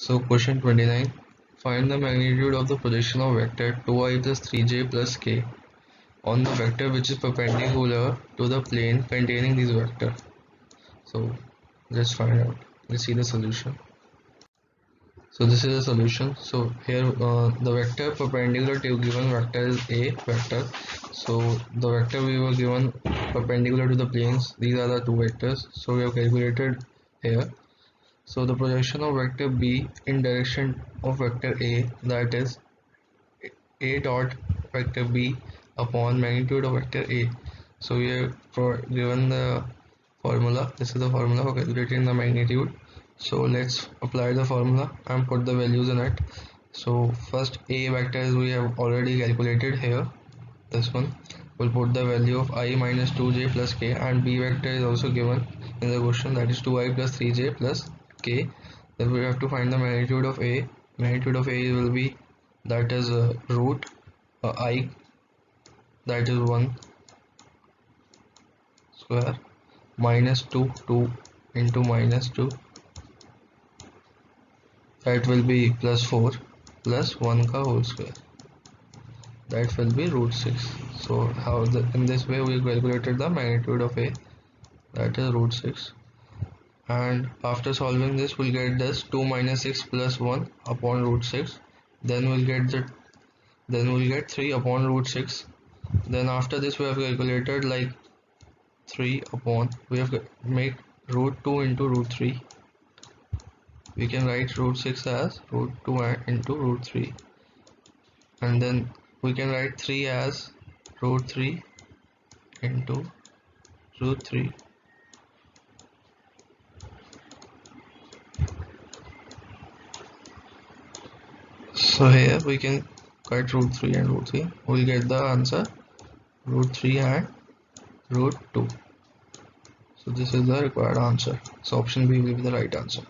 So question 29. Find the magnitude of the projection of vector 2i plus 3j plus k on the vector which is perpendicular to the plane containing these vector. So let's find out. Let's see the solution. So this is the solution. So here the vector perpendicular to given vector is a vector. So the vector we were given perpendicular to the planes, these are the two vectors. So we have calculated here. So the projection of vector B in direction of vector A, that is A dot vector B upon magnitude of vector A. So we have given the formula. This is the formula for calculating the magnitude. So let's apply the formula and put the values in it. So first A vector is we have already calculated here. This one will put the value of I minus 2j plus k, and B vector is also given in the question, that is 2i plus 3j plus k. Then we have to find the magnitude of A. Magnitude of A will be, that is root I, that is 1 square minus 2 into minus 2, that will be plus 4 plus 1 ka whole square, that will be root 6. So in this way we calculated the magnitude of A, that is root 6. And after solving this we'll get this 2 minus 6 plus 1 upon root 6. Then we'll get 3 upon root 6. Then after this we have calculated like 3 upon, we have made root 2 into root 3. We can write root 6 as root 2 into root 3, and then we can write 3 as root 3 into root 3. So here we can cut root 3 and root 3. We'll get the answer root 3 and root 2. So this is the required answer. So option B will be the right answer.